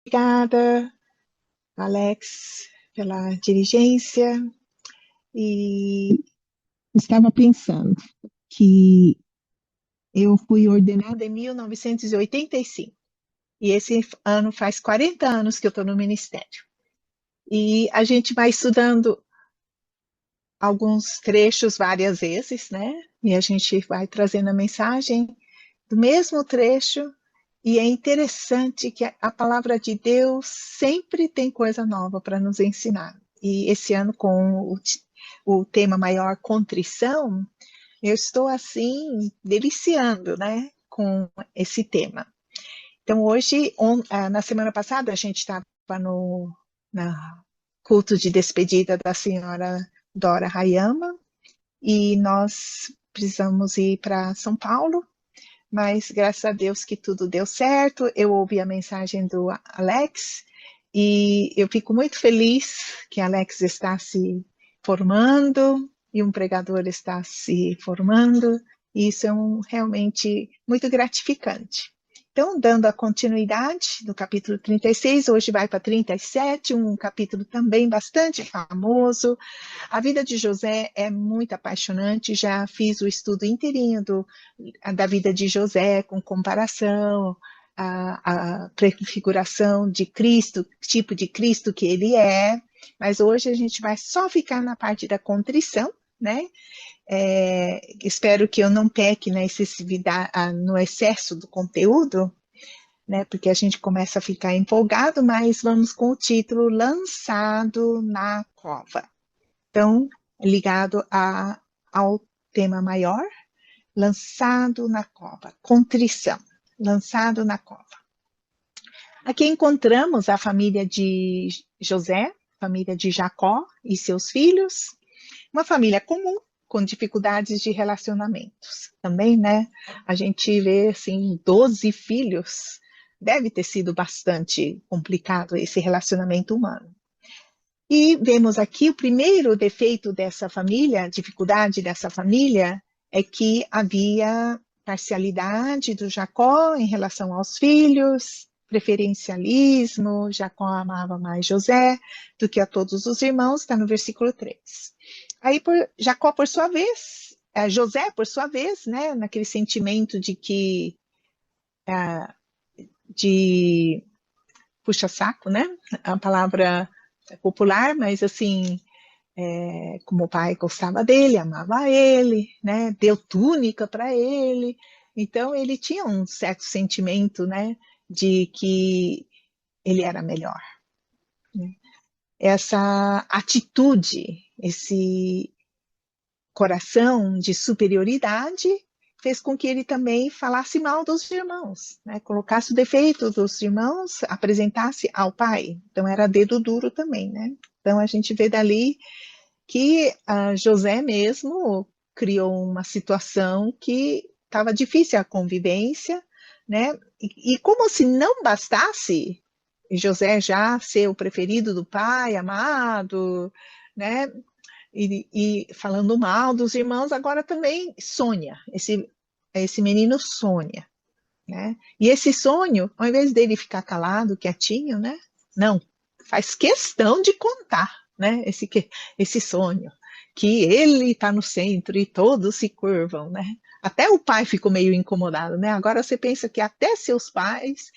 Obrigada, Alex, pela dirigência. E estava pensando que eu fui ordenada em 1985. E esse ano faz 40 anos que eu estou no ministério. E a gente vai estudando alguns trechos várias vezes, né? E a gente vai trazendo a mensagem do mesmo trecho. E é interessante que a palavra de Deus sempre tem coisa nova para nos ensinar. E esse ano, com o tema maior, contrição, eu estou assim, deliciando, né, com esse tema. Então, hoje, na semana passada, a gente estava no na culto de despedida da senhora Dora Hayama, e nós precisamos ir para São Paulo, mas graças a Deus que tudo deu certo. Eu ouvi a mensagem do Alex e eu fico muito feliz que Alex está se formando e um pregador está se formando. E isso é realmente muito gratificante. Então, dando a continuidade no capítulo 36, hoje vai para 37, um capítulo também bastante famoso. A vida de José é muito apaixonante, já fiz o estudo inteirinho da vida de José, com comparação, a prefiguração de Cristo, tipo de Cristo que ele é, mas hoje a gente vai só ficar na parte da contrição, né? Espero que eu não peque na excessividade, no excesso do conteúdo, né? Porque a gente começa a ficar empolgado, mas vamos com o título Lançado na Cova. Então, ligado ao tema maior, lançado na cova, contrição, lançado na cova. Aqui encontramos a família de José, família de Jacó e seus filhos, uma família comum, com dificuldades de relacionamentos. Também, né, a gente vê, assim, 12 filhos, deve ter sido bastante complicado esse relacionamento humano. E vemos aqui o primeiro defeito dessa família, dificuldade dessa família, é que havia parcialidade do Jacó em relação aos filhos, preferencialismo, Jacó amava mais José do que a todos os irmãos, está no versículo 3. Aí Jacó, por sua vez, José, por sua vez, né, naquele sentimento de que, de puxa-saco, né, a palavra popular, mas assim, como o pai gostava dele, amava ele, né? Deu túnica para ele. Então ele tinha um certo sentimento, né, de que ele era melhor, né? Essa atitude, esse coração de superioridade fez com que ele também falasse mal dos irmãos, né? Colocasse o defeito dos irmãos, apresentasse ao pai. Então era dedo duro também, né? Então a gente vê dali que José mesmo criou uma situação que estava difícil a convivência, né? E como se não bastasse José já ser o preferido do pai, amado, né? E falando mal dos irmãos, agora também sonha, esse menino sonha, né? E esse sonho, ao invés dele ficar calado, quietinho, né? Não, faz questão de contar, né? Esse sonho, que ele está no centro e todos se curvam, né? Até o pai ficou meio incomodado, né? Agora você pensa que até seus pais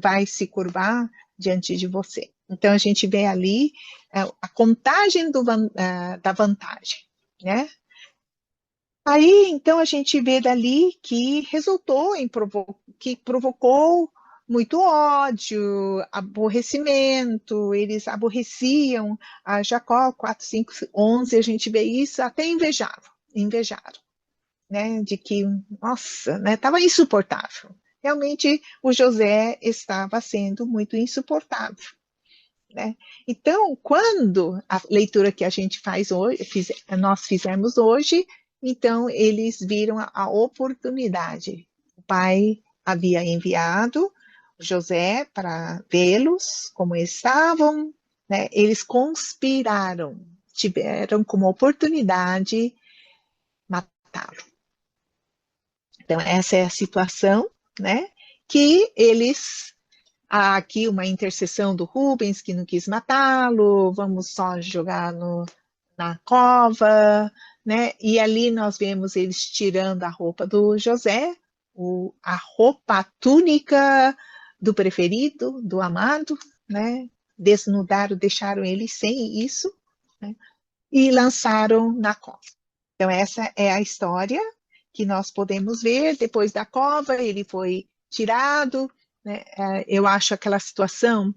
vai se curvar diante de você. Então a gente vê ali a contagem da vantagem, né? Aí, então, a gente vê dali que resultou que provocou muito ódio, aborrecimento, eles aborreciam a Jacó, 4, 5, 11, a gente vê isso, até invejaram, né, de que, nossa, né, estava insuportável. Realmente, o José estava sendo muito insuportável, né? Então, quando a leitura que a gente faz hoje, nós fizemos hoje, então eles viram a oportunidade. O pai havia enviado José para vê-los como estavam, né? Eles conspiraram, tiveram como oportunidade matá-lo. Então, essa é a situação, né, que eles há aqui uma intercessão do Rubens, que não quis matá-lo, vamos só jogar na cova, né? E ali nós vemos eles tirando a roupa do José, a roupa, a túnica do preferido, do amado, né? Desnudaram, deixaram ele sem isso, né? E lançaram na cova. Então, essa é a história que nós podemos ver. Depois da cova, ele foi tirado, né? Eu acho aquela situação,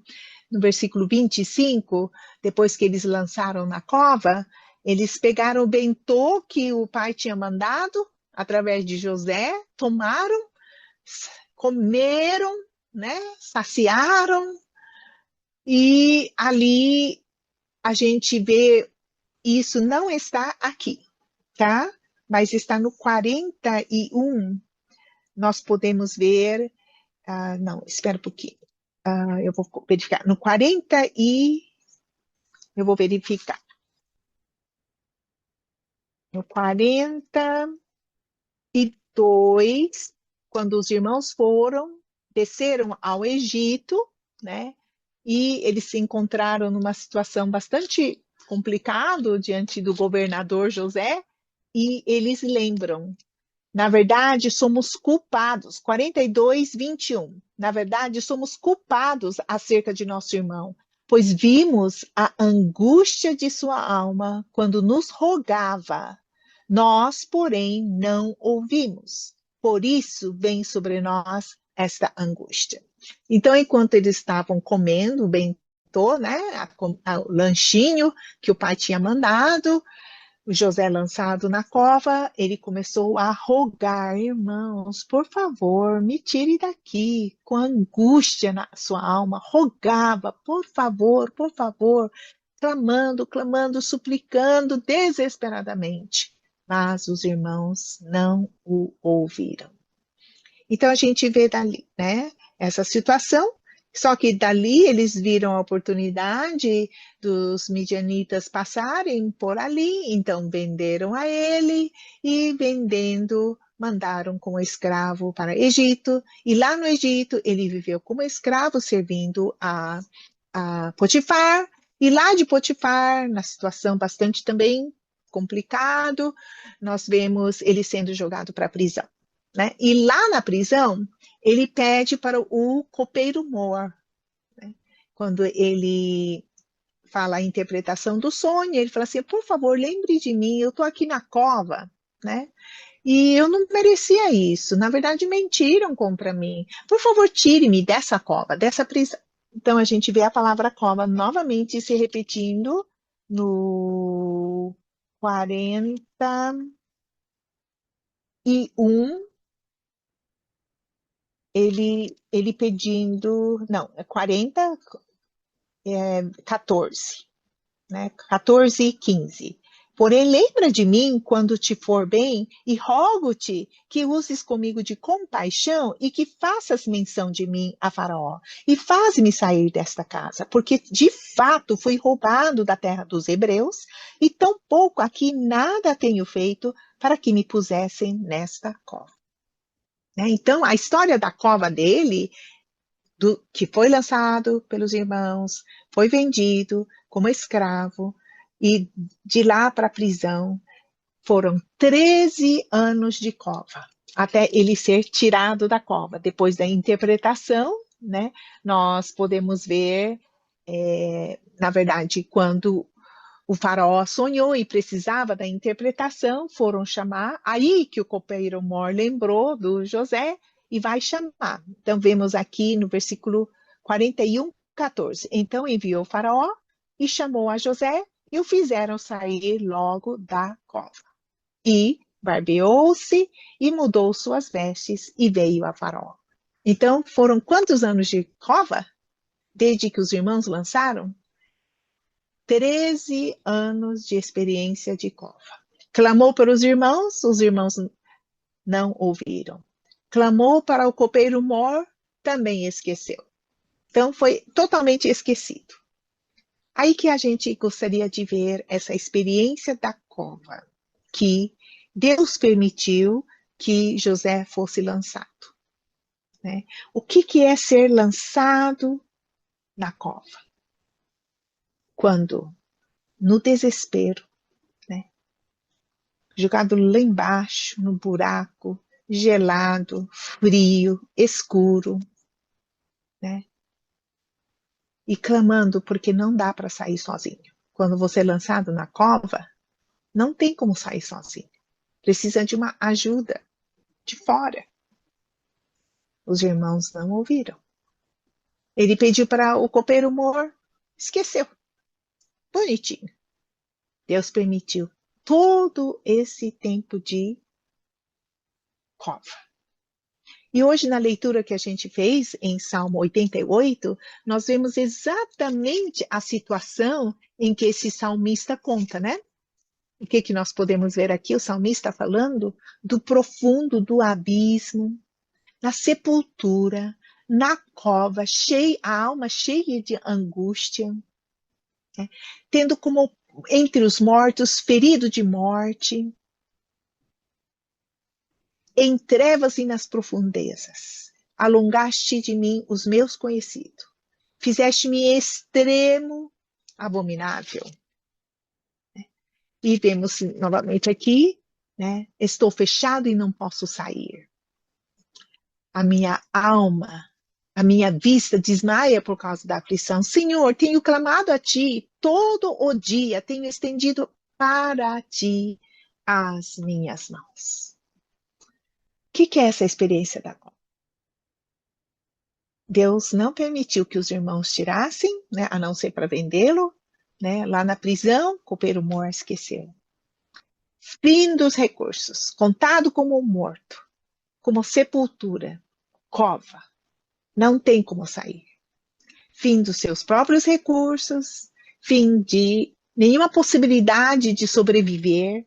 no versículo 25, depois que eles lançaram na cova, eles pegaram o bentô que o pai tinha mandado, através de José, tomaram, comeram, né? Saciaram, e ali a gente vê, isso não está aqui, tá? Mas está no 41, nós podemos ver, não, espera um pouquinho, eu vou verificar, no 40 eu vou verificar, no 42, quando os irmãos desceram ao Egito, né? E eles se encontraram numa situação bastante complicada diante do governador José, e eles lembram. Na verdade, somos culpados. 42, 21. Na verdade, somos culpados acerca de nosso irmão, pois vimos a angústia de sua alma quando nos rogava. Nós, porém, não ouvimos. Por isso vem sobre nós esta angústia. Então, enquanto eles estavam comendo o bentô, né, o lanchinho que o pai tinha mandado, o José lançado na cova, ele começou a rogar: irmãos, por favor, me tire daqui, com angústia na sua alma, rogava, por favor, clamando, clamando, suplicando desesperadamente. Mas os irmãos não o ouviram. Então a gente vê dali, né, essa situação, só que dali eles viram a oportunidade dos midianitas passarem por ali, então venderam a ele, e vendendo mandaram como escravo para Egito, e lá no Egito ele viveu como escravo servindo a Potifar, e lá de Potifar, na situação bastante também complicado, nós vemos ele sendo jogado para a prisão, né? E lá na prisão, ele pede para o copeiro Mor, né? Quando ele fala a interpretação do sonho, ele fala assim: por favor, lembre de mim, eu estou aqui na cova, né? E eu não merecia isso. Na verdade, mentiram contra mim. Por favor, tire-me dessa cova, dessa prisão. Então, a gente vê a palavra cova novamente se repetindo no 41, ele pedindo, não, é 40, 14, né? 14 e 15. Porém, lembra de mim quando te for bem, e rogo-te que uses comigo de compaixão e que faças menção de mim a Faraó, e faz-me sair desta casa, porque de fato fui roubado da terra dos hebreus, e tampouco aqui nada tenho feito para que me pusessem nesta cova. Né? Então, a história da cova dele, que foi lançado pelos irmãos, foi vendido como escravo, e de lá para a prisão foram 13 anos de cova, até ele ser tirado da cova. Depois da interpretação, né, nós podemos ver, na verdade, quando o faraó sonhou e precisava da interpretação, foram chamar, aí que o copeiro Mor lembrou do José e vai chamar. Então, vemos aqui no versículo 41, 14. Então enviou o faraó e chamou a José e o fizeram sair logo da cova. E barbeou-se e mudou suas vestes e veio a faraó. Então, foram quantos anos de cova? Desde que os irmãos lançaram? 13 anos de experiência de cova. Clamou para os irmãos não ouviram. Clamou para o copeiro Mor, também esqueceu. Então foi totalmente esquecido. Aí que a gente gostaria de ver essa experiência da cova, que Deus permitiu que José fosse lançado. né? O que é ser lançado na cova? Quando, no desespero, né? Jogado lá embaixo, no buraco, gelado, frio, escuro, né? E clamando porque não dá para sair sozinho. Quando você é lançado na cova, não tem como sair sozinho. Precisa de uma ajuda de fora. Os irmãos não ouviram. Ele pediu para o copeiro mor, esqueceu. Bonitinho. Deus permitiu todo esse tempo de cova. E hoje, na leitura que a gente fez em Salmo 88, nós vemos exatamente a situação em que esse salmista conta, né? O que nós podemos ver aqui? O salmista falando do profundo, do abismo, na sepultura, na cova, a alma cheia de angústia, né? Tendo como entre os mortos, ferido de morte, em trevas e nas profundezas. Alongaste de mim os meus conhecidos. Fizeste-me extremo abominável. E vemos novamente aqui, né? Estou fechado e não posso sair. A minha alma, a minha vista desmaia por causa da aflição. Senhor, tenho clamado a ti todo o dia, tenho estendido para ti as minhas mãos. O que é essa experiência da cova? Deus não permitiu que os irmãos tirassem, né, a não ser para vendê-lo, né, lá na prisão, o copeiro mor esqueceu. Fim dos recursos, contado como morto, como sepultura, cova, não tem como sair. Fim dos seus próprios recursos, fim de nenhuma possibilidade de sobreviver.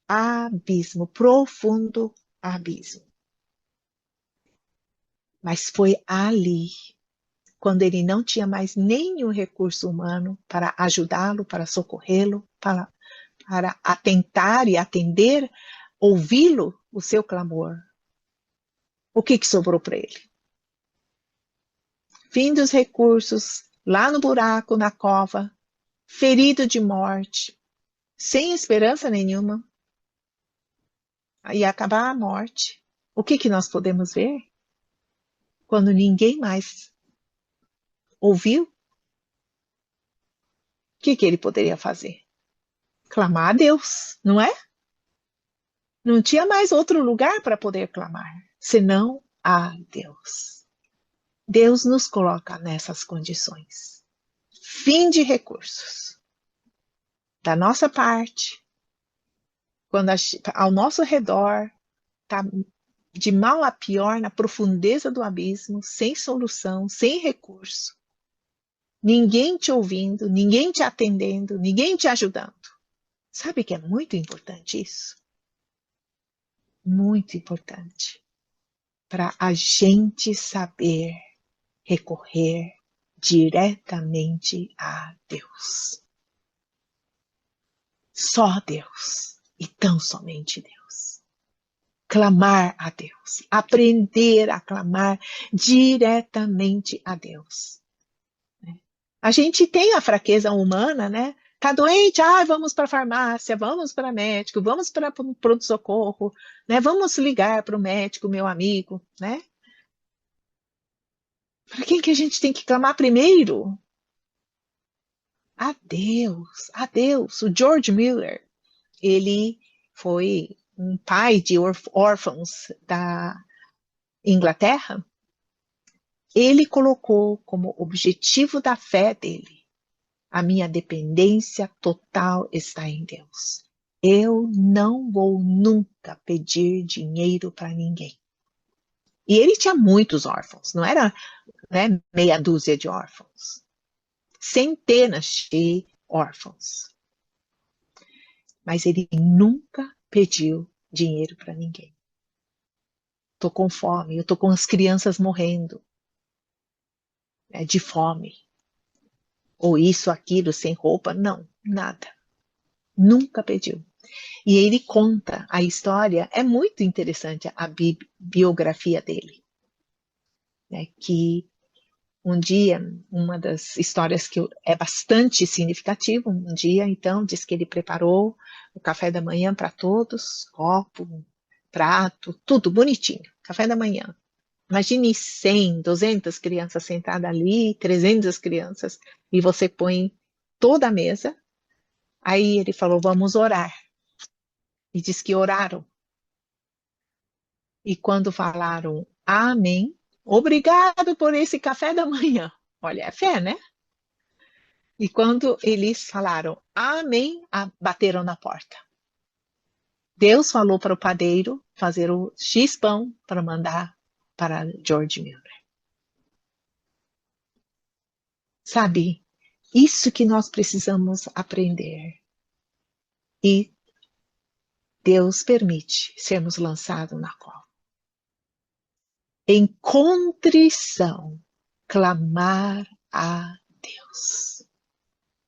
Abismo, profundo abismo. Mas foi ali, quando ele não tinha mais nenhum recurso humano para ajudá-lo, para socorrê-lo, para atentar e atender, ouvi-lo, o seu clamor. O que sobrou para ele? Fim dos recursos, lá no buraco, na cova, ferido de morte, sem esperança nenhuma, ia acabar a morte. O que nós podemos ver? Quando ninguém mais ouviu, o que ele poderia fazer? Clamar a Deus, não é? Não tinha mais outro lugar para poder clamar, senão a Deus. Deus nos coloca nessas condições. Fim de recursos. Da nossa parte, quando ao nosso redor está de mal a pior, na profundeza do abismo, sem solução, sem recurso. Ninguém te ouvindo, ninguém te atendendo, ninguém te ajudando. Sabe que é muito importante isso? Muito importante. Para a gente saber recorrer diretamente a Deus. Só Deus e tão somente Deus. Clamar a Deus, aprender a clamar diretamente a Deus. A gente tem a fraqueza humana, né? Tá doente, vamos para a farmácia, vamos para médico, vamos para pronto-socorro, né? Vamos ligar para o médico, meu amigo, né? Para quem que a gente tem que clamar primeiro? A Deus, a Deus. O George Miller, ele foi um pai de órfãos da Inglaterra. Ele colocou como objetivo da fé dele: a minha dependência total está em Deus. Eu não vou nunca pedir dinheiro para ninguém. E ele tinha muitos órfãos, não era, né, meia dúzia de órfãos. Centenas de órfãos. Mas ele nunca pediu dinheiro para ninguém. Estou com fome, eu estou com as crianças morrendo, né, de fome. Ou isso, aquilo, sem roupa. Não, nada. Nunca pediu. E ele conta a história, é muito interessante a biografia dele, né? Que um dia, uma das histórias que é bastante significativa, um dia, então, diz que ele preparou o café da manhã para todos, copo, prato, tudo bonitinho, café da manhã. Imagine 100, 200 crianças sentadas ali, 300 crianças, e você põe toda a mesa. Aí ele falou, vamos orar. E diz que oraram. E quando falaram amém, obrigado por esse café da manhã. Olha, é fé, né? E quando eles falaram amém, bateram na porta. Deus falou para o padeiro fazer o X-pão para mandar para George Miller. Sabe, isso que nós precisamos aprender. E Deus permite sermos lançados na cova. Em contrição, clamar a Deus.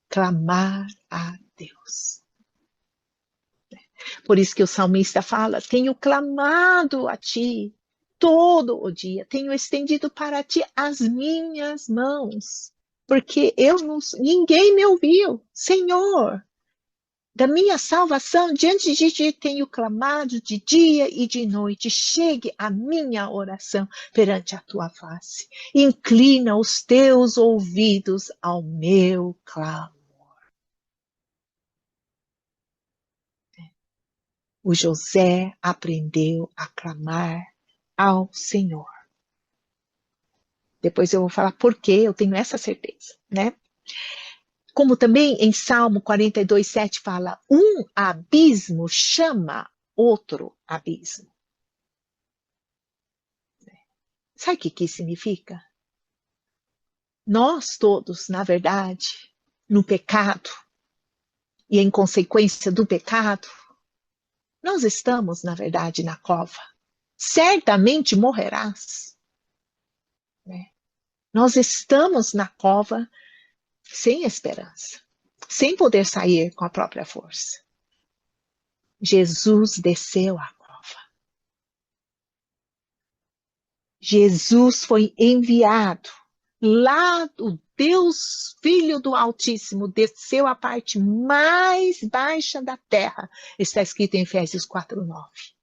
Clamar a Deus. Por isso que o salmista fala: tenho clamado a ti todo o dia, tenho estendido para ti as minhas mãos, porque ninguém me ouviu. Senhor, da minha salvação, diante de ti tenho clamado de dia e de noite. Chegue a minha oração perante a tua face. Inclina os teus ouvidos ao meu clamor. O José aprendeu a clamar ao Senhor. Depois eu vou falar por que eu tenho essa certeza, né? Como também em Salmo 42:7 fala, um abismo chama outro abismo. Sabe o que significa? Nós todos, na verdade, no pecado e em consequência do pecado, nós estamos, na verdade, na cova. Certamente morrerás. Né? Nós estamos na cova sem esperança, sem poder sair com a própria força. Jesus desceu à cova. Jesus foi enviado. Lá o Deus Filho do Altíssimo desceu à parte mais baixa da terra. Está escrito em Efésios 4:9.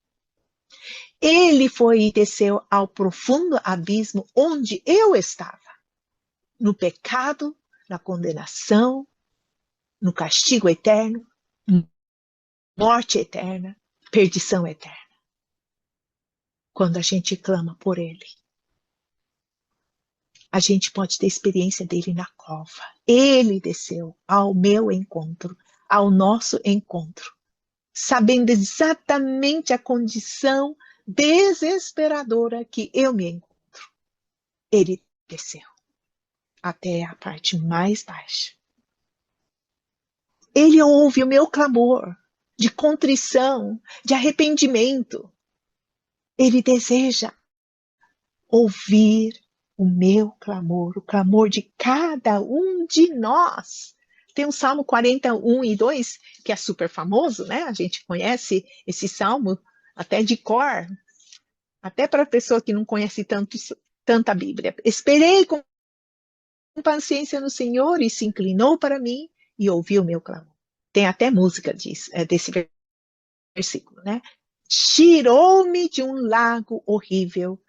Ele foi e desceu ao profundo abismo onde eu estava. No pecado, na condenação, no castigo eterno, morte eterna, perdição eterna. Quando a gente clama por ele, a gente pode ter experiência dele na cova. Ele desceu ao meu encontro, ao nosso encontro, sabendo exatamente a condição desesperadora que eu me encontro. Ele desceu até a parte mais baixa. Ele ouve o meu clamor de contrição, de arrependimento. Ele deseja ouvir o meu clamor, o clamor de cada um de nós. Tem o Salmo 41:2, que é super famoso, né? A gente conhece esse salmo até de cor, até para a pessoa que não conhece tanta Bíblia. Esperei com paciência no Senhor e se inclinou para mim e ouviu o meu clamor. Tem até música desse versículo, né? Tirou-me de um lago horrível,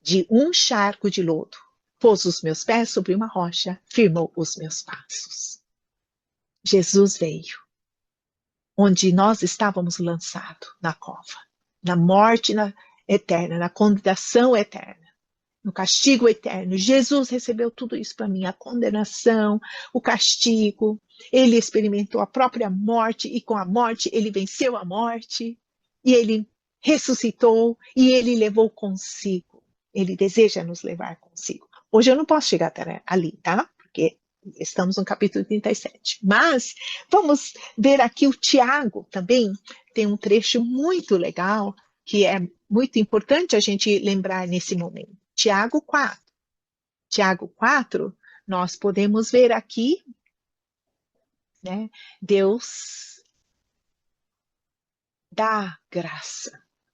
de um charco de lodo. Pôs os meus pés sobre uma rocha, firmou os meus passos. Jesus veio, onde nós estávamos lançados, na cova, na morte eterna, na condenação eterna, no castigo eterno. Jesus recebeu tudo isso para mim, a condenação, o castigo. Ele experimentou a própria morte e com a morte ele venceu a morte e ele ressuscitou e ele levou consigo. Ele deseja nos levar consigo. Hoje eu não posso chegar até ali, tá? Porque estamos no capítulo 37. Mas vamos ver aqui o Tiago também. Tem um trecho muito legal que é muito importante a gente lembrar nesse momento. Tiago 4. Tiago 4, nós podemos ver aqui, né, Deus dá graça,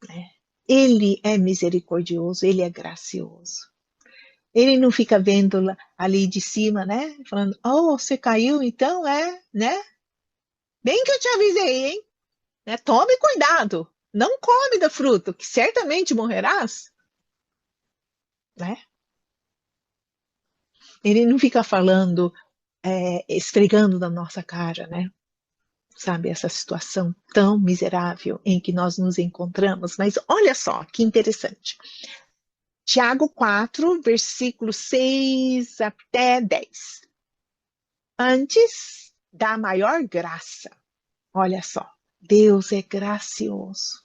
né? Ele é misericordioso, ele é gracioso. Ele não fica vendo ali de cima, né? Falando, oh, você caiu, então né? Bem que eu te avisei, hein? Né? Tome cuidado, não come da fruta, que certamente morrerás, né? Ele não fica falando, esfregando na nossa cara, né? Sabe, essa situação tão miserável em que nós nos encontramos. Mas olha só, que interessante. Tiago 4, versículos 6 até 10. Antes da maior graça, olha só, Deus é gracioso.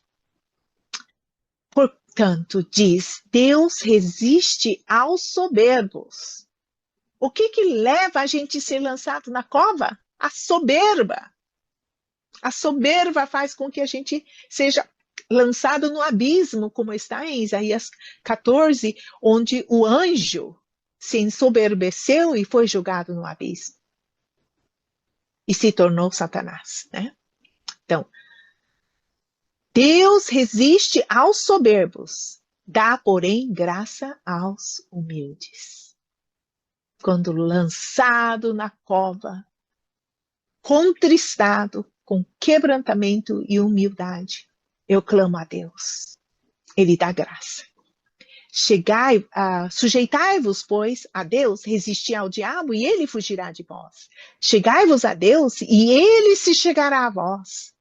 Portanto, diz, Deus resiste aos soberbos. O que leva a gente a ser lançado na cova? A soberba. A soberba faz com que a gente seja lançado no abismo, como está em Isaías 14, onde o anjo se ensoberbeceu e foi jogado no abismo. E se tornou Satanás, né? Então, Deus resiste aos soberbos, dá, porém, graça aos humildes. Quando lançado na cova, contristado, com quebrantamento e humildade, eu clamo a Deus. Ele dá graça. Sujeitai-vos, pois, a Deus, resisti ao diabo e ele fugirá de vós. Chegai-vos a Deus e ele se chegará a vós.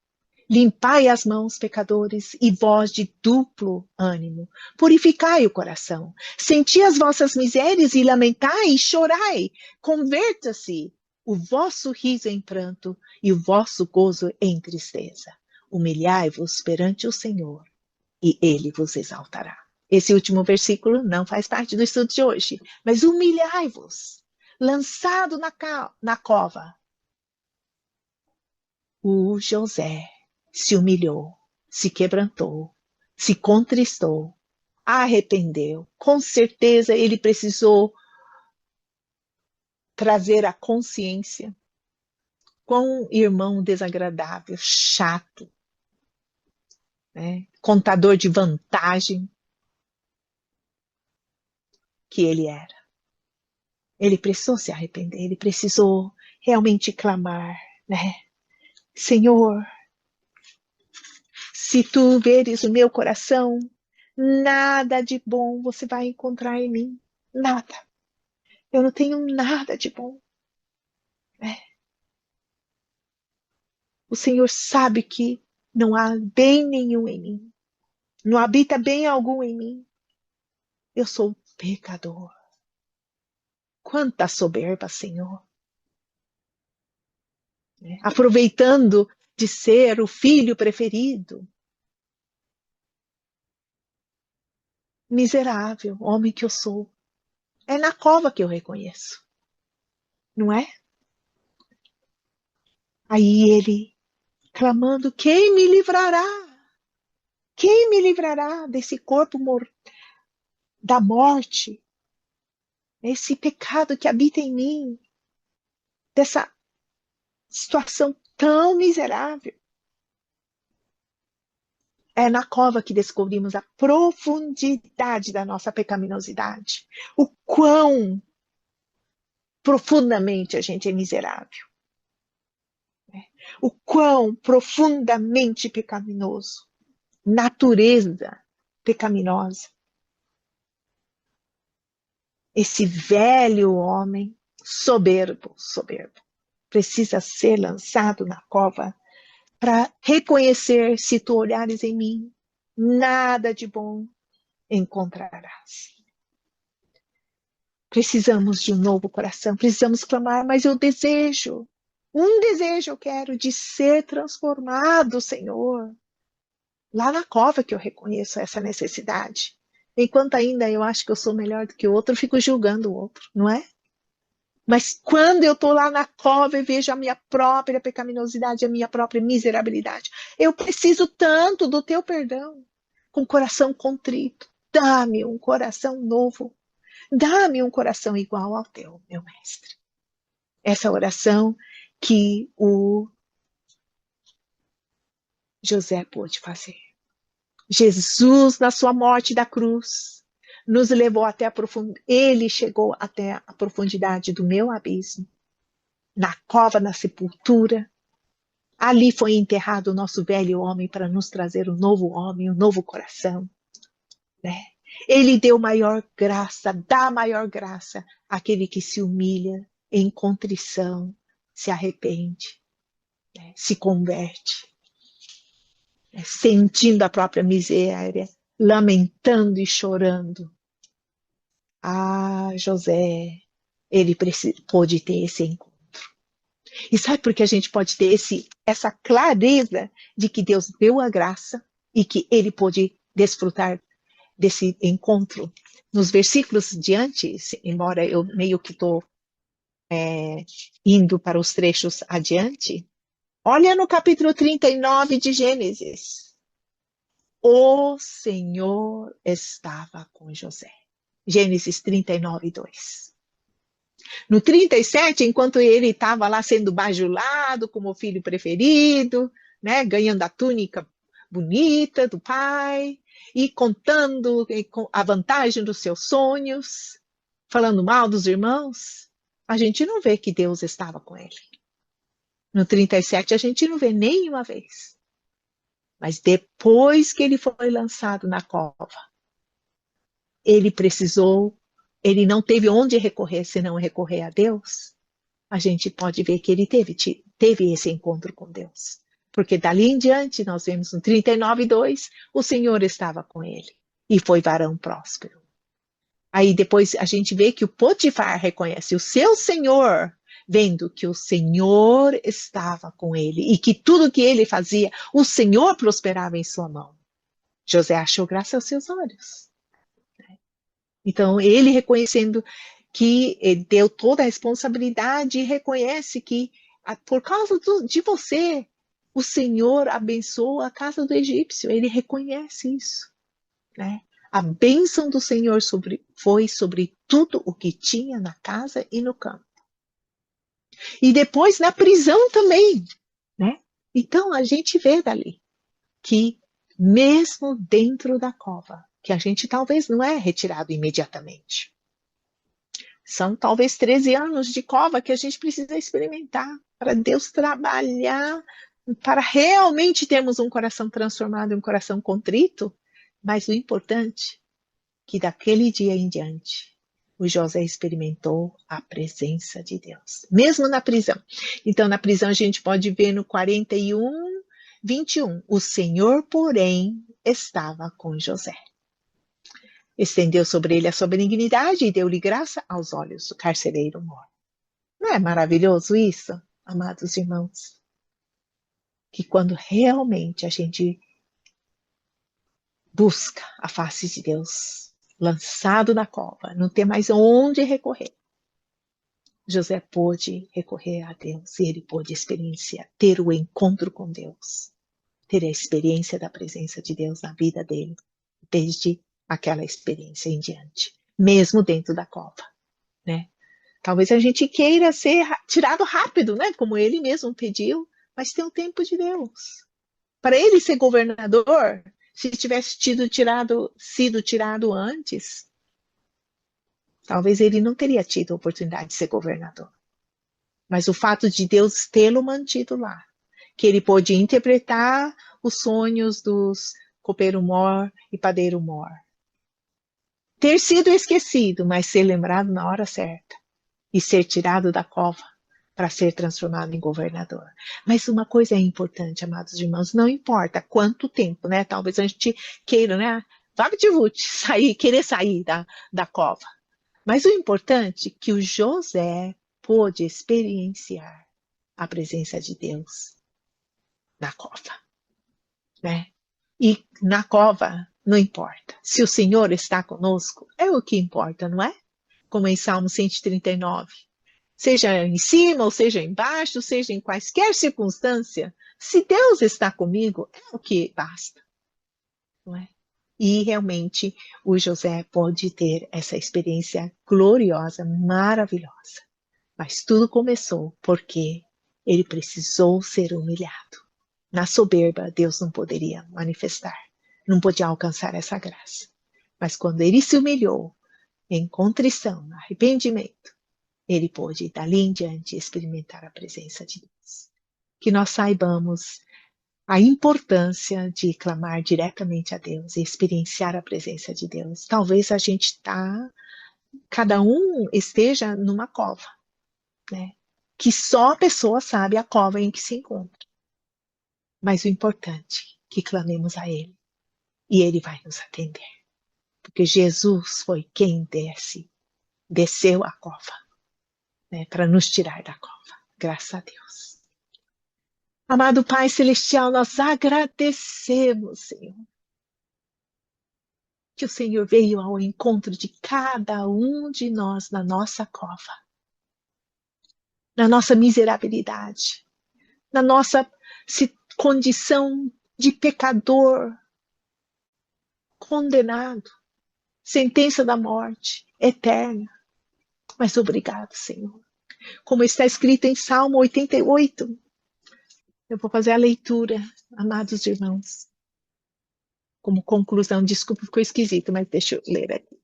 Limpai as mãos, pecadores, e vós de duplo ânimo. Purificai o coração. Senti as vossas misérias e lamentai e chorai. Converta-se o vosso riso em pranto e o vosso gozo em tristeza. Humilhai-vos perante o Senhor e ele vos exaltará. Esse último versículo não faz parte do estudo de hoje, mas humilhai-vos, lançado na cova. O José se humilhou, se quebrantou, se contristou, arrependeu. Com certeza ele precisou trazer à consciência quão irmão desagradável, chato, né? Contador de vantagem que ele era. Ele precisou se arrepender, ele precisou realmente clamar, né? Senhor, se tu veres o meu coração, nada de bom você vai encontrar em mim. Nada. Eu não tenho nada de bom. Né? O Senhor sabe que não há bem nenhum em mim. Não habita bem algum em mim. Eu sou pecador. Quanta soberba, Senhor. Né? Aproveitando de ser o filho preferido. Miserável, homem que eu sou. É na cova que eu reconheço. Não é? Aí ele clamando: quem me livrará? Quem me livrará desse corpo da morte? Esse pecado que habita em mim, dessa situação tão miserável. É na cova que descobrimos a profundidade da nossa pecaminosidade. O quão profundamente a gente é miserável. O quão profundamente pecaminoso. Natureza pecaminosa. Esse velho homem soberbo, precisa ser lançado na cova para reconhecer, se tu olhares em mim, nada de bom encontrarás. Precisamos de um novo coração, precisamos clamar, mas eu desejo, um desejo eu quero de ser transformado, Senhor. Lá na cova que eu reconheço essa necessidade. Enquanto ainda eu acho que eu sou melhor do que o outro, eu fico julgando o outro, não é? Mas quando eu estou lá na cova e vejo a minha própria pecaminosidade, a minha própria miserabilidade, eu preciso tanto do teu perdão, com coração contrito. Dá-me um coração novo. Dá-me um coração igual ao teu, meu mestre. Essa oração que o José pôde fazer. Jesus, na sua morte da cruz, nos levou até a profundidade. Ele chegou até a profundidade do meu abismo, na cova, na sepultura. Ali foi enterrado o nosso velho homem para nos trazer um novo homem, um novo coração, né? Ele deu maior graça, dá maior graça àquele que se humilha em contrição, se arrepende, né? Se converte, né? Sentindo a própria miséria, lamentando e chorando. Ah, José, ele pôde ter esse encontro. E sabe por que a gente pode ter essa clareza de que Deus deu a graça e que ele pôde desfrutar desse encontro? Nos versículos diante, embora eu meio que estou indo para os trechos adiante, olha no capítulo 39 de Gênesis. O Senhor estava com José. Gênesis 39, 2. No 37, enquanto ele estava lá sendo bajulado como filho preferido, né, ganhando a túnica bonita do pai, e contando a vantagem dos seus sonhos, falando mal dos irmãos, a gente não vê que Deus estava com ele. No 37, a gente não vê nenhuma vez. Mas depois que ele foi lançado na cova, ele não teve onde recorrer senão recorrer a Deus. A gente pode ver que ele teve esse encontro com Deus. Porque dali em diante, nós vemos no 39:2, o Senhor estava com ele e foi varão próspero. Aí depois a gente vê que o Potifar reconhece o seu senhor, vendo que o Senhor estava com ele e que tudo que ele fazia, o Senhor prosperava em sua mão. José achou graça aos seus olhos. Então, ele reconhecendo que ele deu toda a responsabilidade e reconhece que, por causa de você, o Senhor abençoa a casa do egípcio. Ele reconhece isso, né? A bênção do Senhor foi sobre tudo o que tinha na casa e no campo. E depois na prisão também, né? Então a gente vê dali que mesmo dentro da cova, que a gente talvez não é retirado imediatamente. São talvez 13 anos de cova que a gente precisa experimentar para Deus trabalhar, para realmente termos um coração transformado, um coração contrito. Mas o importante é que daquele dia em diante, o José experimentou a presença de Deus, mesmo na prisão. Então, na prisão a gente pode ver no 41, 21, o Senhor, porém, estava com José. Estendeu sobre ele a sua benignidade e deu-lhe graça aos olhos do carcereiro mor. Não é maravilhoso isso, amados irmãos? Que quando realmente a gente busca a face de Deus, lançado na cova, não tem mais onde recorrer, José pôde recorrer a Deus e ele pôde experienciar, ter o encontro com Deus, ter a experiência da presença de Deus na vida dele, desde aquela experiência em diante, mesmo dentro da cova, né? Talvez a gente queira ser tirado rápido, né? Como ele mesmo pediu, mas tem o tempo de Deus. Para ele ser governador, se tivesse sido tirado antes, talvez ele não teria tido a oportunidade de ser governador. Mas o fato de Deus tê-lo mantido lá, que ele pôde interpretar os sonhos dos copeiro-mor e padeiro-mor, ter sido esquecido, mas ser lembrado na hora certa e ser tirado da cova para ser transformado em governador. Mas uma coisa é importante, amados irmãos, não importa quanto tempo, né? Talvez a gente queira, né? Querer sair da cova. Mas o importante é que o José pôde experienciar a presença de Deus na cova, né? E na cova, não importa. Se o Senhor está conosco, é o que importa, não é? Como em Salmo 139. Seja em cima, ou seja embaixo, seja em quaisquer circunstância, se Deus está comigo, é o que basta, não é? E realmente o José pode ter essa experiência gloriosa, maravilhosa. Mas tudo começou porque ele precisou ser humilhado. Na soberba, Deus não poderia manifestar, não podia alcançar essa graça. Mas quando ele se humilhou em contrição, arrependimento, ele pôde, dali em diante, experimentar a presença de Deus. Que nós saibamos a importância de clamar diretamente a Deus e experienciar a presença de Deus. Talvez a gente cada um esteja numa cova, né? Que só a pessoa sabe a cova em que se encontra. Mas o importante é que clamemos a Ele e Ele vai nos atender. Porque Jesus foi quem desceu a cova, né, para nos tirar da cova. Graças a Deus. Amado Pai Celestial, nós agradecemos, Senhor, que o Senhor veio ao encontro de cada um de nós na nossa cova, na nossa miserabilidade, na nossa condição de pecador, condenado, sentença da morte eterna. Mas obrigado, Senhor. Como está escrito em Salmo 88, eu vou fazer a leitura, amados irmãos. Como conclusão, desculpa, ficou esquisito, mas deixa eu ler aqui.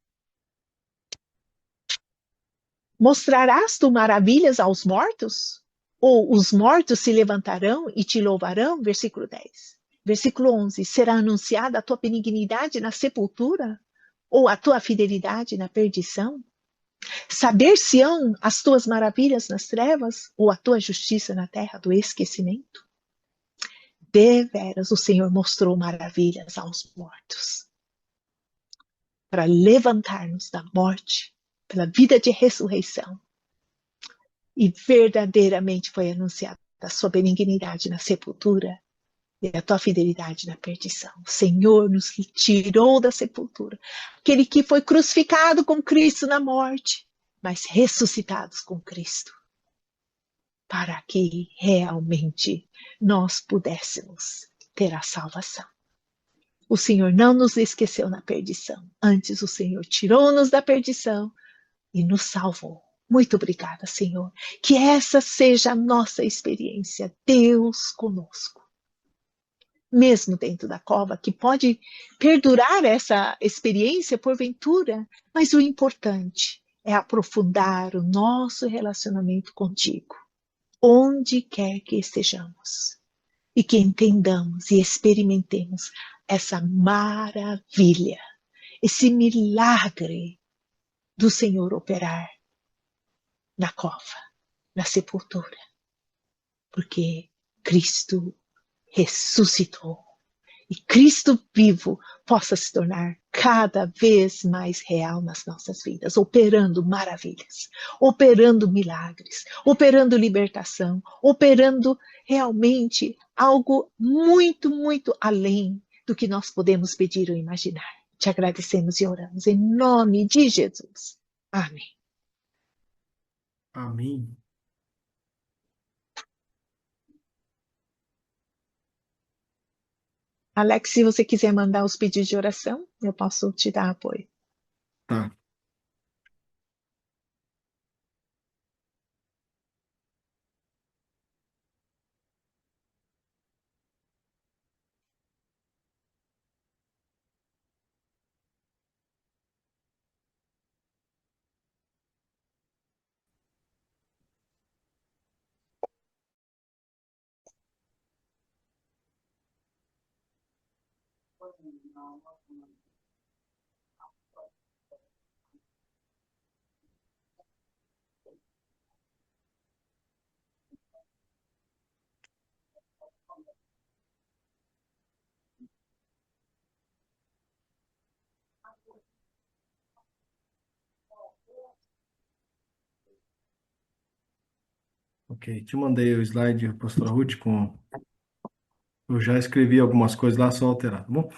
Mostrarás tu maravilhas aos mortos? Ou os mortos se levantarão e te louvarão? Versículo 10. Versículo 11. Será anunciada a tua benignidade na sepultura? Ou a tua fidelidade na perdição? Saber-se-ão as tuas maravilhas nas trevas? Ou a tua justiça na terra do esquecimento? Deveras o Senhor mostrou maravilhas aos mortos, para levantar-nos da morte, pela vida de ressurreição. E verdadeiramente foi anunciada a sua benignidade na sepultura e a tua fidelidade na perdição. O Senhor nos tirou da sepultura, aquele que foi crucificado com Cristo na morte, mas ressuscitados com Cristo, para que realmente nós pudéssemos ter a salvação. O Senhor não nos esqueceu na perdição, antes o Senhor tirou-nos da perdição e nos salvou. Muito obrigada, Senhor. Que essa seja a nossa experiência, Deus conosco. Mesmo dentro da cova, que pode perdurar essa experiência porventura, mas o importante é aprofundar o nosso relacionamento contigo, onde quer que estejamos, e que entendamos e experimentemos essa maravilha, esse milagre do Senhor operar na cova, na sepultura, porque Cristo ressuscitou e Cristo vivo possa se tornar cada vez mais real nas nossas vidas, operando maravilhas, operando milagres, operando libertação, operando realmente algo muito, muito além do que nós podemos pedir ou imaginar. Te agradecemos e oramos em nome de Jesus. Amém. Amém. Alex, se você quiser mandar os pedidos de oração, eu posso te dar apoio. Tá. Ok, te mandei o slide, pastora Ruth, com... Eu já escrevi algumas coisas lá, só alterar, tá bom?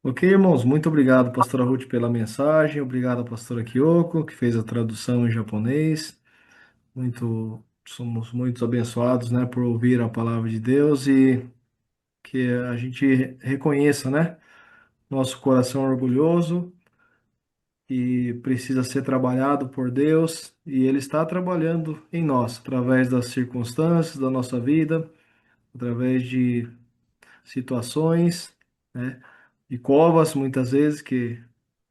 Ok, irmãos, muito obrigado, pastora Ruth, pela mensagem. Obrigado, pastora Kyoko, que fez a tradução em japonês. Somos muito abençoados, né, por ouvir a palavra de Deus e que a gente reconheça, né, nosso coração orgulhoso e precisa ser trabalhado por Deus e Ele está trabalhando em nós, através das circunstâncias da nossa vida, através de situações, né, de covas, muitas vezes, que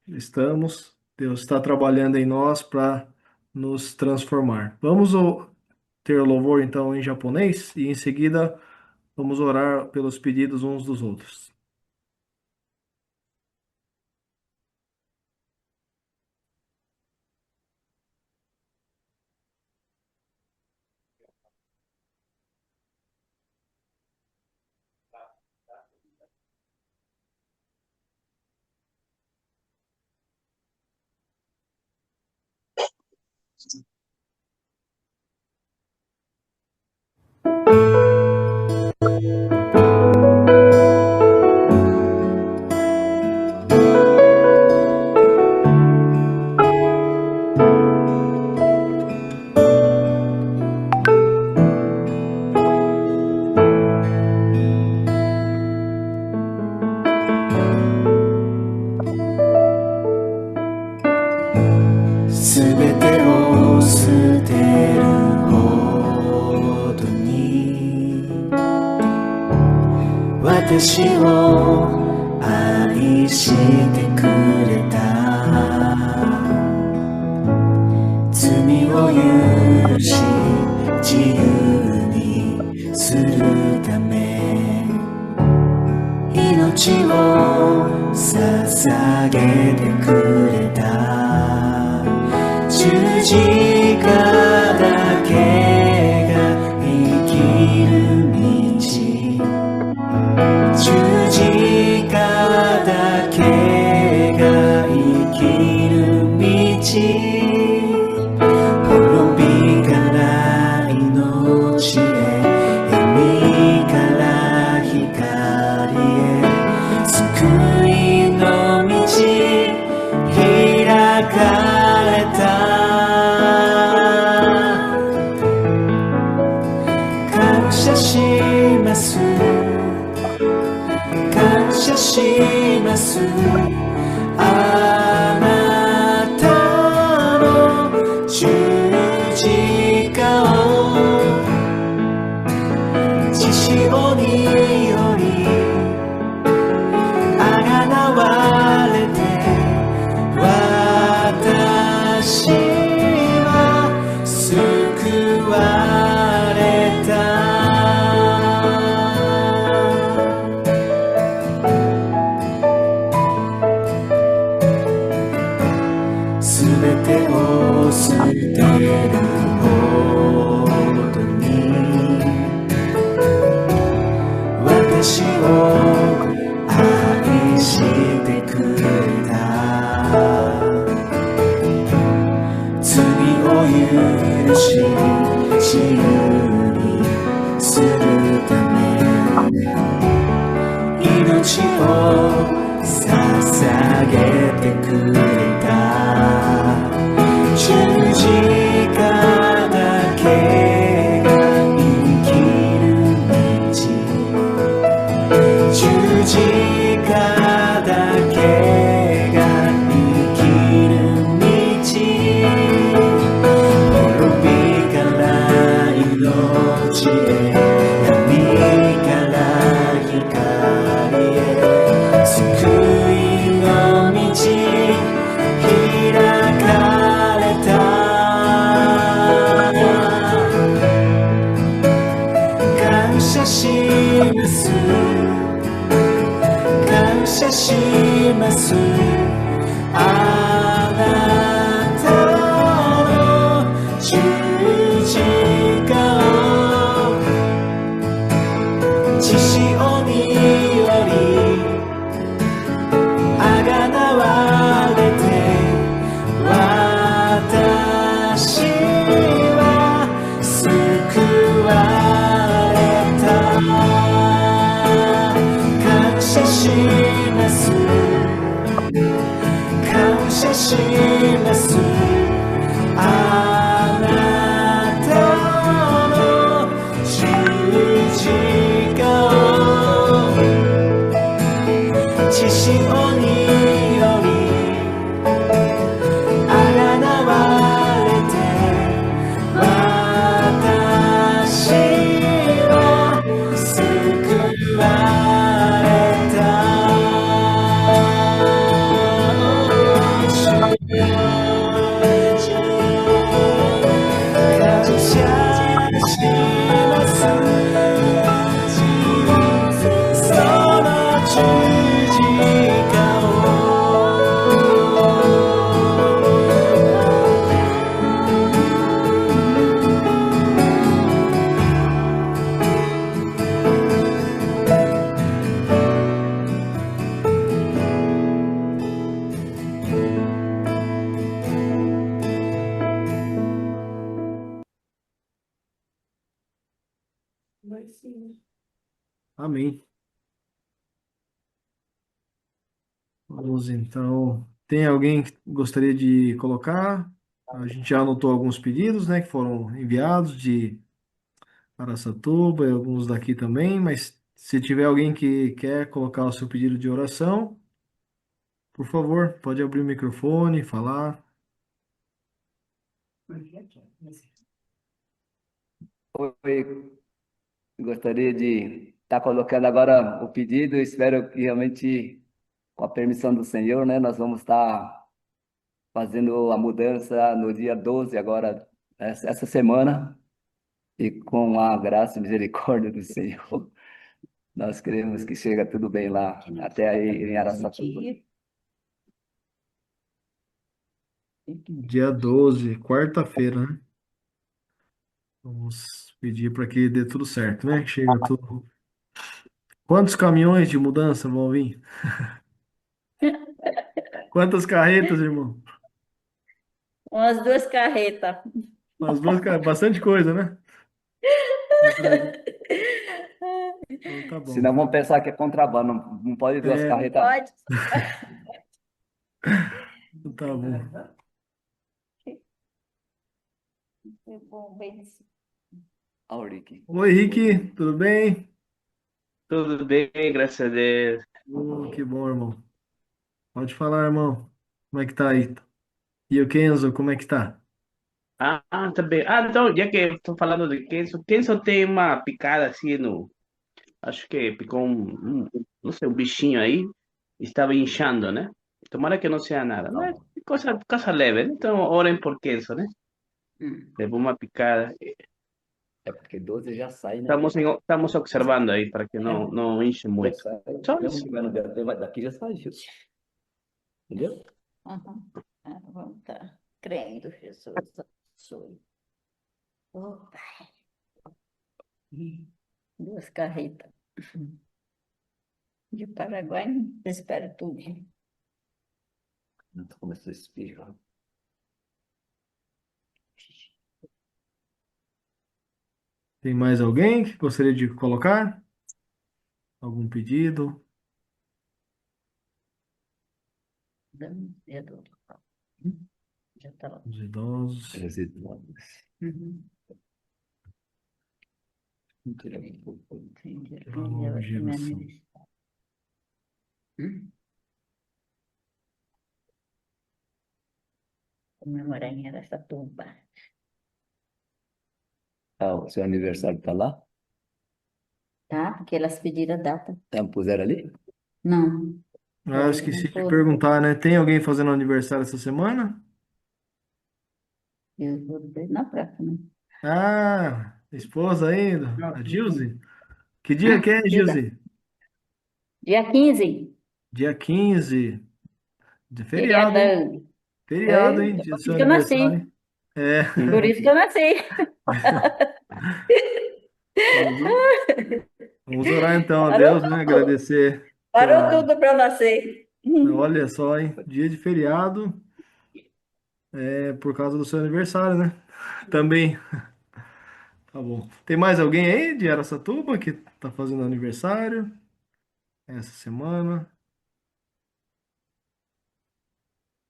estamos. Deus está trabalhando em nós para nos transformar. Vamos ter louvor, então, em japonês e, em seguida, vamos orar pelos pedidos uns dos outros.すべてを捨てるほどに私を愛してくれた。罪を許し自由にするため命を捧げてくれた。十字架だけが生きる道、十字架だけが生きる道、滅びから命へ、闇から光へ、救いの道開かれた。感謝します、感謝します。あなたの十字架を血潮によりあがなわれて、私は救われた。すべてを捨てるほどに私を愛してくれた。罪を許し自由にするため命を捧げてくれた。十字架だけが生きる道、十字架だけが生きる道、滅びから命へ、闇から光へ、救いの道開かれた。感謝します、感謝します。あなたの十字架を血潮によりあがなわれて、私は救われた。感謝します、感謝します。あなたの十字架を血潮によりあがなわれて、私は救 Amém. Vamos então. Tem alguém que gostaria de colocar? A gente já anotou alguns pedidos, né, que foram enviados de Araçatuba e alguns daqui também, mas se tiver alguém que quer colocar o seu pedido de oração, por favor, pode abrir o microfone, falar. Oi, gostaria de estar colocando agora o pedido. Espero que realmente, com a permissão do Senhor, né, nós vamos estar fazendo a mudança no dia 12 agora, essa semana, e com a graça e misericórdia do Senhor, nós queremos que chega tudo bem lá, até aí em Araçatuba. Dia 12, quarta-feira, né? Vamos pedir para que dê tudo certo, né? Que chega tudo. Quantos caminhões de mudança vão vir? Quantas carretas, irmão? Umas 2 carretas. Umas duas, bastante coisa, né? Vai trazer. Então tá bom. Senão vão pensar que é contrabando, não pode duas É, carretas. Pode. tá bom. Foi bom, bem. Auric. Oi, Rick, tudo bem? Tudo bem, graças a Deus. Que bom, irmão. Pode falar, irmão. Como é que tá aí? E o Kenzo, como é que tá? Tá bem. Então, já que estou falando de Kenzo tem uma picada assim no. Acho que picou não sei, um bichinho aí, estava inchando, né? Tomara que não seja nada, né? Coisa leve, né? Então, orem por Kenzo, né? Levou uma picada. É porque 12 já sai, né? Estamos observando aí para que não enche Já muito. sai. Só Mesmo isso. que vai no dia, daqui já saiu. Entendeu? Uhum. Vamos estar crendo, Jesus. Abençoe. Oh, Pai. 2 carretas. De Paraguai, espera tudo. Começou a espirrar. Tem mais alguém que gostaria de colocar? Algum pedido? Dedo. Já está lá. Os idosos. Uhum. Pelo nome de Jesus. Comemorar em Araçatuba. Ah, o seu aniversário tá lá? Tá? Porque elas pediram a data. Puseram ali? Não. Ah, eu esqueci de perguntar, né? Tem alguém fazendo aniversário essa semana? Eu vou ver na próxima. Ah, esposa ainda? A Gilze? Que dia que é, Gilze? Dia 15. Dia 15 de feriado, hein? Feriadão. Feriado, hein? É, Dia por do isso seu que eu nasci. aniversário. É. Por isso que eu nasci. Vamos orar então a Parou Deus, né? tudo. Agradecer Parou pela. tudo para eu nascer. Olha só, hein? Dia de feriado é por causa do seu aniversário, né? Também. Tá bom. Tem mais alguém aí de Araçatuba que tá fazendo aniversário essa semana?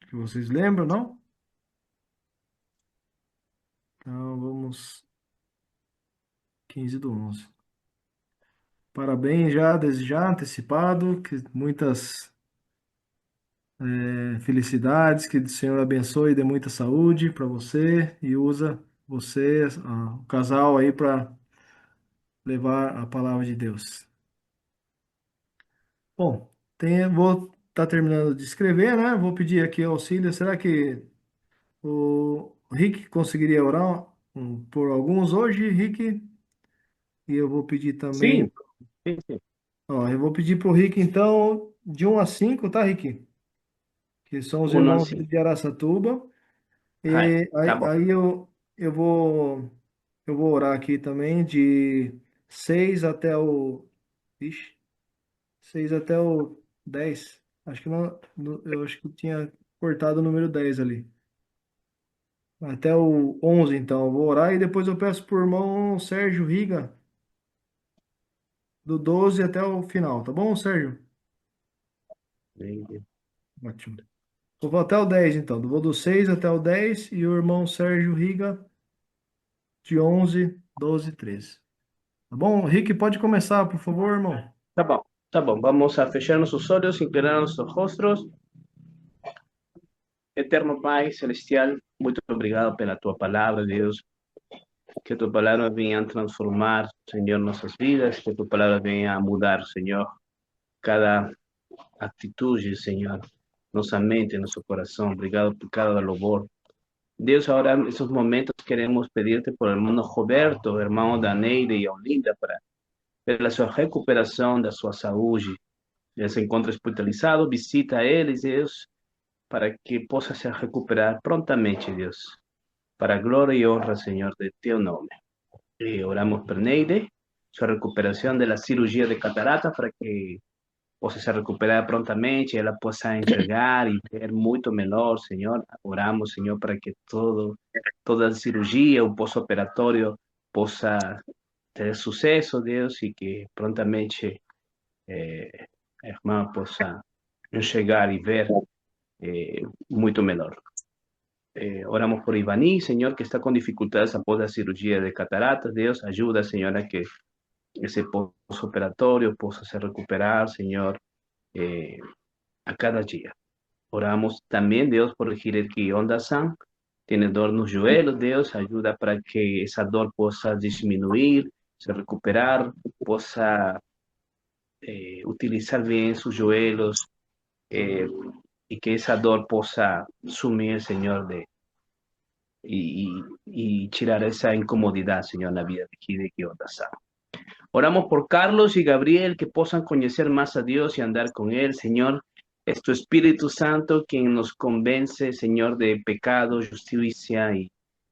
Que vocês lembram, não? Então vamos. 15/11. Parabéns já, desde já, antecipado, que muitas felicidades, que o Senhor abençoe e dê muita saúde para você e usa você, o casal aí para levar a palavra de Deus. Bom, vou estar terminando de escrever, né? Vou pedir aqui auxílio. Será que o Rick conseguiria orar por alguns hoje, Rick? E eu vou pedir também. Sim, sim, sim. Ó, eu vou pedir para o Rick, então, de 1 a 5, tá, Rick? Que são os Uno, irmãos sim. de Araçatuba. Ai, E tá aí, bom. eu vou orar aqui também de 6 até o. Ixi, 6 até o 10. Acho que não, eu acho que tinha cortado o número 10 ali. Até o 11, então. Eu vou orar e depois eu peço pro irmão Sérgio Riga do 12 até o final, tá bom, Sérgio? Neide. Ótimo. Eu vou até o 10, então. Eu vou do 6 até o 10 e o irmão Sérgio Riga de 11, 12, 13. Tá bom? Rick, pode começar, por favor, irmão. Tá bom, tá bom. Vamos a fechar nossos olhos, inclinar nossos rostos. Eterno Pai Celestial, muito obrigado pela tua palavra, Deus. Que tu palavra venha a transformar, Senhor, nossas vidas. Que tu palavra venha a mudar, Senhor, cada atitude, Senhor, nossa mente, nosso coração. Obrigado por cada louvor. Deus, ahora en estos momentos queremos pedirte por el hermano Roberto, hermano da Neide e Olinda, para pela sua recuperação da sua saúde. Ele se encontra hospitalizado, visita eles, Deus, para que possa se recuperar prontamente, Deus, para a glória e honra, Senhor, de teu nome. E oramos por Neide, sua recuperação da cirurgia de catarata, para que possa se recuperar prontamente, ela possa enxergar e ver muito melhor, Senhor. Oramos, Senhor, para que toda a cirurgia, o pós-operatório, possa ter sucesso, Deus, e que prontamente a irmã possa enxergar e ver muito melhor. Oramos por Ivani, Senhor, que está com dificuldades após a cirurgia de cataratas. Deus, ajuda, Senhor, a que esse pós-operatório possa se recuperar, Senhor, eh, a cada dia. Oramos também, Deus, por Regir que Onda-san tiene dor nos joelhos, Deus, ajuda para que essa dor possa diminuir, se recuperar, possa utilizar bem seus joelhos eh, e que essa dor possa sumir, Senhor, y tirar esa incomodidad, Señor, en la vida de Hideki Onda-san. Oramos por Carlos y Gabriel, que puedan conocer más a Dios y andar con Él, Señor. Es tu Espíritu Santo quien nos convence, Señor, de pecado, justicia y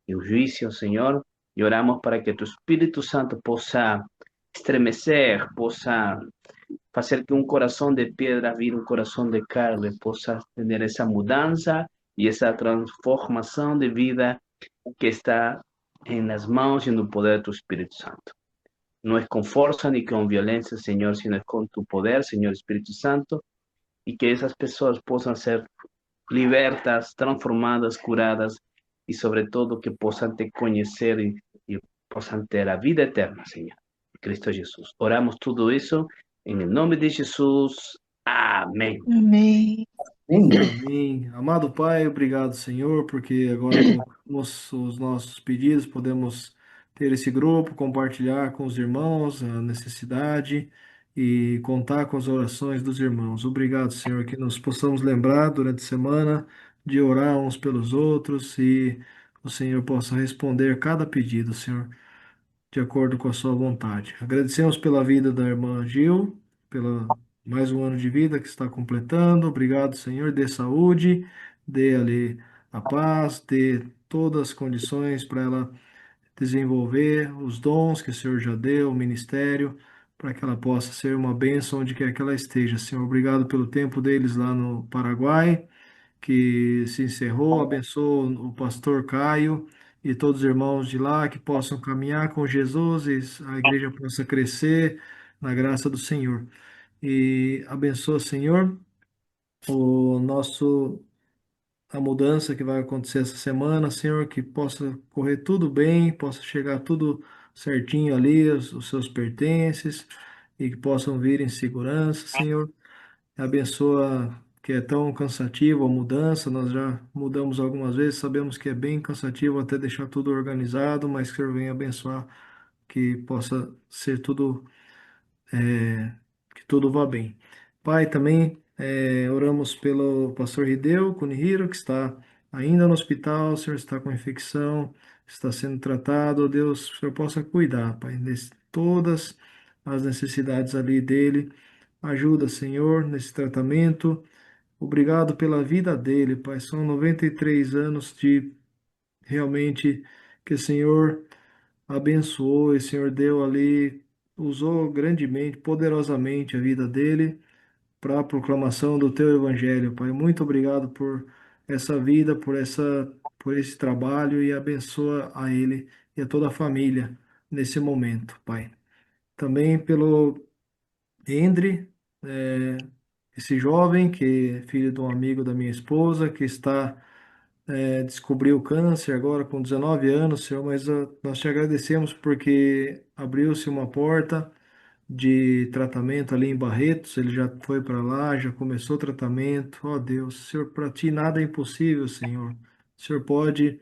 juicio, Señor. Y oramos para que tu Espíritu Santo pueda estremecer, pueda hacer que un corazón de piedra vire un corazón de carne, pueda tener esa mudanza y esa transformación de vida que está en las manos y en el poder de tu Espíritu Santo. No es con fuerza ni con violencia, Señor, sino es con tu poder, Señor Espíritu Santo, y que esas personas puedan ser libertas, transformadas, curadas, y sobre todo que puedan te conocer y puedan tener la vida eterna, Señor. Cristo Jesús. Oramos todo eso en el nombre de Jesús. Amén. Amém. Amém. Amado Pai, obrigado, Senhor, porque agora colocamos os nossos pedidos, podemos ter esse grupo, compartilhar com os irmãos a necessidade e contar com as orações dos irmãos. Obrigado, Senhor, que nos possamos lembrar durante a semana de orar uns pelos outros e o Senhor possa responder cada pedido, Senhor, de acordo com a sua vontade. Agradecemos pela vida da irmã Gil, pela mais um ano de vida que está completando. Obrigado, Senhor, dê saúde, dê ali a paz, dê todas as condições para ela desenvolver os dons que o Senhor já deu, o ministério, para que ela possa ser uma bênção onde quer que ela esteja. Senhor, obrigado pelo tempo deles lá no Paraguai que se encerrou. Abençoa o pastor Caio e todos os irmãos de lá que possam caminhar com Jesus e a igreja possa crescer na graça do Senhor. E abençoa, Senhor, o nosso a mudança que vai acontecer essa semana, Senhor, que possa correr tudo bem, possa chegar tudo certinho ali, os seus pertences, e que possam vir em segurança, Senhor. Abençoa que é tão cansativo a mudança, nós já mudamos algumas vezes, sabemos que é bem cansativo até deixar tudo organizado, mas que o Senhor venha abençoar, que possa ser tudo, que tudo vá bem. Pai, também oramos pelo pastor Hideo Kunihiro, que está ainda no hospital, o Senhor está com infecção, está sendo tratado, Deus, o Senhor possa cuidar, Pai, de todas as necessidades ali dele. Ajuda, Senhor, nesse tratamento. Obrigado pela vida dele, Pai. São 93 anos de realmente que o Senhor abençoou e o Senhor deu ali, usou grandemente, poderosamente a vida dele para a proclamação do teu evangelho, Pai. Muito obrigado por essa vida, por esse trabalho e abençoa a ele e a toda a família nesse momento, Pai. Também pelo Endre, esse jovem que é filho de um amigo da minha esposa, que descobriu câncer agora com 19 anos, Senhor, mas nós te agradecemos porque abriu-se uma porta de tratamento ali em Barretos, ele já foi para lá, já começou o tratamento. Ó Deus, Senhor, para ti nada é impossível, Senhor. O Senhor pode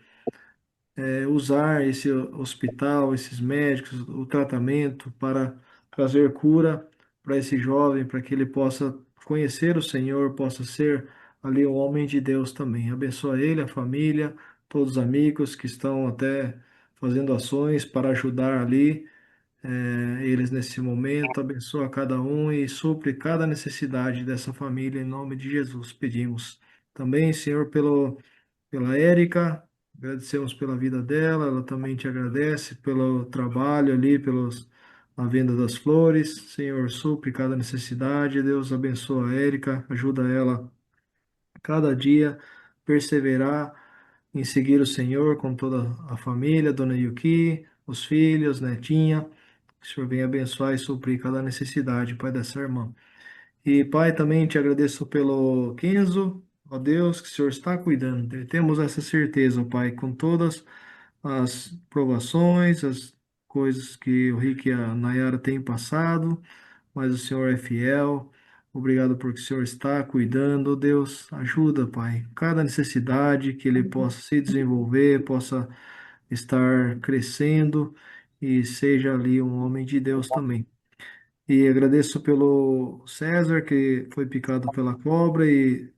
usar esse hospital, esses médicos, o tratamento para trazer cura para esse jovem, para que ele possa conhecer o Senhor, possa ser ali um homem de Deus também. Abençoa ele, a família, todos os amigos que estão até fazendo ações para ajudar ali eles nesse momento. Abençoa cada um e supre cada necessidade dessa família, em nome de Jesus. Pedimos também, Senhor, pela Érica, agradecemos pela vida dela, ela também te agradece pelo trabalho ali, a venda das flores. Senhor, supre cada necessidade. Deus abençoa a Érica, ajuda ela cada dia perseverar em seguir o Senhor com toda a família, Dona Yuki, os filhos, netinha. Que o Senhor venha abençoar e suprir cada necessidade, Pai, dessa irmã. E, Pai, também te agradeço pelo Kenzo, ó Deus, que o Senhor está cuidando. Temos essa certeza, ó Pai, com todas as provações, as coisas que o Rick e a Nayara têm passado, mas o Senhor é fiel. Obrigado porque o Senhor está cuidando, ó Deus. Ajuda, Pai, cada necessidade que ele possa se desenvolver, possa estar crescendo e seja ali um homem de Deus também. E agradeço pelo César, que foi picado pela cobra e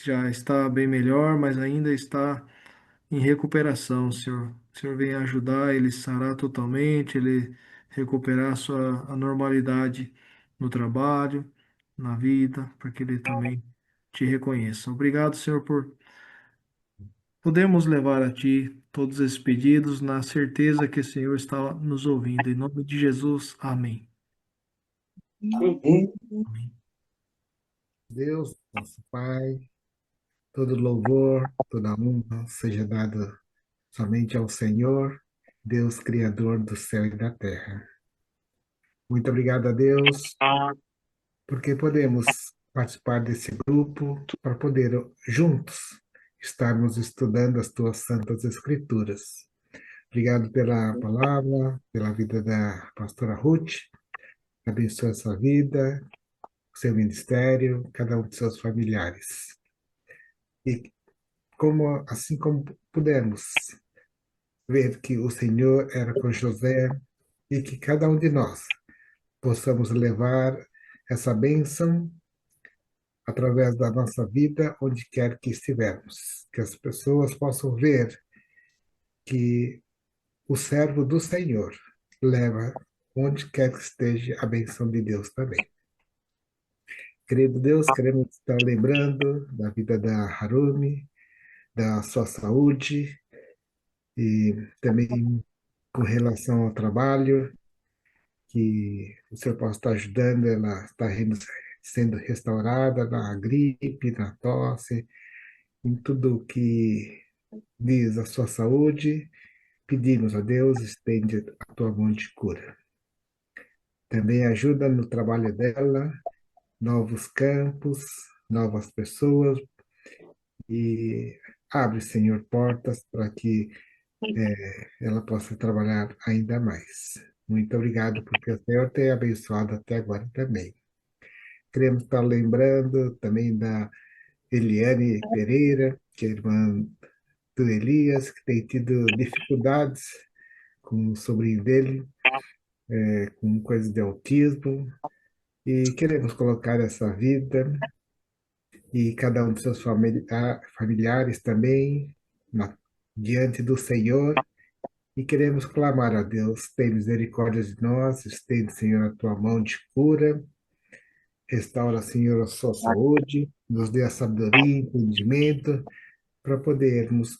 já está bem melhor, mas ainda está em recuperação, Senhor. O Senhor vem ajudar ele sarar totalmente, ele recuperar a normalidade no trabalho, na vida, para que ele também te reconheça. Obrigado, Senhor, por podermos levar a Ti todos esses pedidos, na certeza que o Senhor está nos ouvindo. Em nome de Jesus, amém. Amém. Deus, nosso Pai, todo louvor, toda honra seja dado somente ao Senhor, Deus Criador do céu e da terra. Muito obrigado a Deus, porque podemos participar desse grupo para poder juntos estarmos estudando as tuas santas escrituras. Obrigado pela palavra, pela vida da pastora Ruth. Abençoe a sua vida, o seu ministério, cada um de seus familiares. E assim como pudemos ver que o Senhor era com José e que cada um de nós possamos levar essa bênção através da nossa vida, onde quer que estivermos. Que as pessoas possam ver que o servo do Senhor leva onde quer que esteja a bênção de Deus também. Querido Deus, queremos estar lembrando da vida da Harumi, da sua saúde e também com relação ao trabalho, que o Senhor possa estar ajudando, ela está sendo restaurada na gripe, na tosse, em tudo que diz a sua saúde. Pedimos a Deus, estende a tua mão de cura. Também ajuda no trabalho dela, novos campos, novas pessoas, e abre, Senhor, portas para que ela possa trabalhar ainda mais. Muito obrigado, porque o Senhor tem abençoado até agora também. Queremos estar lembrando também da Eliane Pereira, que é irmã do Elias, que tem tido dificuldades com o sobrinho dele, com coisas de autismo, e queremos colocar essa vida e cada um de seus familiares também diante do Senhor, e queremos clamar a Deus: tem misericórdia de nós, estende, Senhor, a tua mão de cura, restaura, Senhor, a sua saúde, nos dê a sabedoria e entendimento para podermos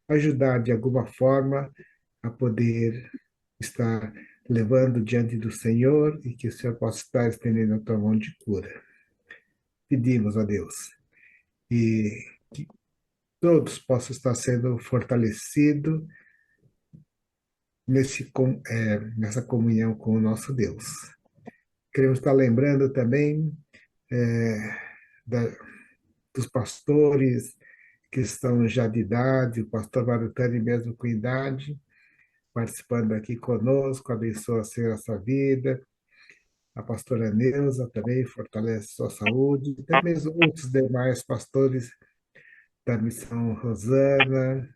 ajudar de alguma forma a poder estar levando diante do Senhor e que o Senhor possa estar estendendo a tua mão de cura. Pedimos a Deus e que todos possam estar sendo fortalecidos nessa comunhão com o nosso Deus. Queremos estar lembrando também é, da- dos pastores que estão já de idade, o pastor Marutani mesmo com idade, participando aqui conosco, abençoa, Senhor, a sua vida. A pastora Neuza também fortalece sua saúde, e também os outros demais pastores da Missão Rosana.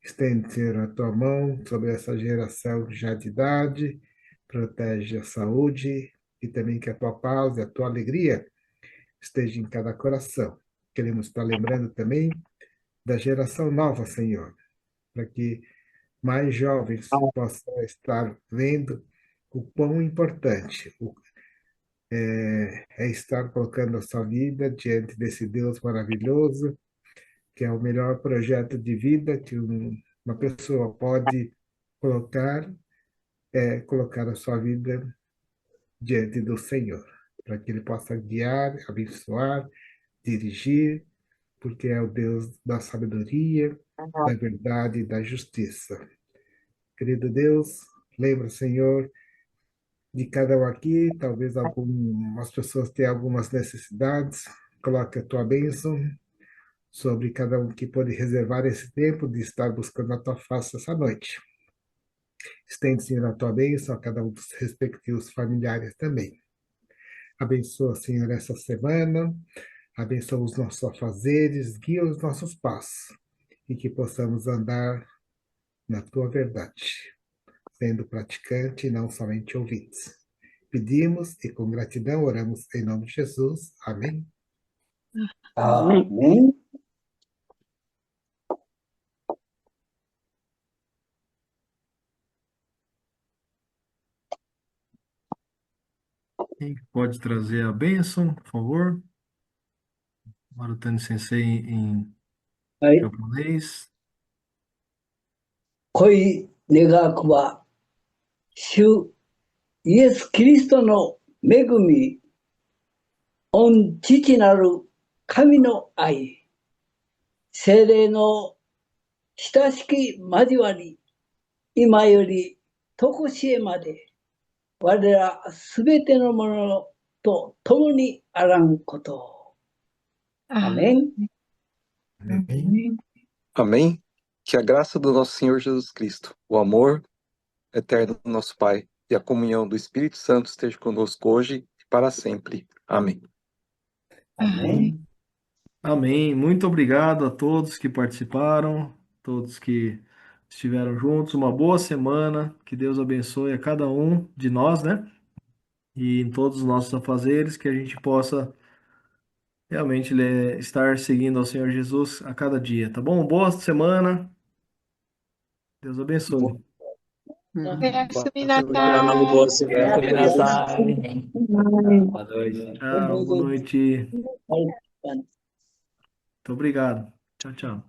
Estende, Senhor, a tua mão sobre essa geração já de idade, protege a saúde e também que a tua paz e a tua alegria esteja em cada coração. Queremos estar lembrando também da geração nova, Senhor, para que mais jovens possam estar vendo o quão importante é estar colocando a sua vida diante desse Deus maravilhoso, que é o melhor projeto de vida que uma pessoa pode colocar, colocar a sua vida diante do Senhor, para que Ele possa guiar, abençoar, dirigir, porque é o Deus da sabedoria, da verdade e da justiça. Querido Deus, lembra, Senhor, de cada um aqui, talvez algumas pessoas tenham algumas necessidades, coloque a tua bênção sobre cada um que pode reservar esse tempo de estar buscando a tua face essa noite. Estende, Senhor, a tua bênção a cada um dos respectivos familiares também. Abençoa, Senhor, essa semana, abençoa os nossos afazeres, guia os nossos passos e que possamos andar na tua verdade, sendo praticante e não somente ouvintes. Pedimos e com gratidão oramos em nome de Jesus. Amém. Amém. Quem pode trazer a bênção, por favor? Marutani Sensei em はい。 japonês. 濃い願わくは、主イエス・キリストの恵み、御父なる神の愛、聖霊の親しき交わり、今より常しえまで、我らすべてのものと共にあらんことを。アメン。 Amém. Amém? Que a graça do nosso Senhor Jesus Cristo, o amor eterno do nosso Pai e a comunhão do Espírito Santo esteja conosco hoje e para sempre. Amém. Amém. Amém. Muito obrigado a todos que participaram, todos que estiveram juntos. Uma boa semana. Que Deus abençoe a cada um de nós, né? E em todos os nossos afazeres, que a gente possa realmente estar seguindo ao Senhor Jesus a cada dia, tá bom? Boa semana. Deus abençoe. Yasumi Boa Natai. semana. Amém. Boa noite. Tchau, boa noite. Amém. Muito obrigado. Tchau, tchau.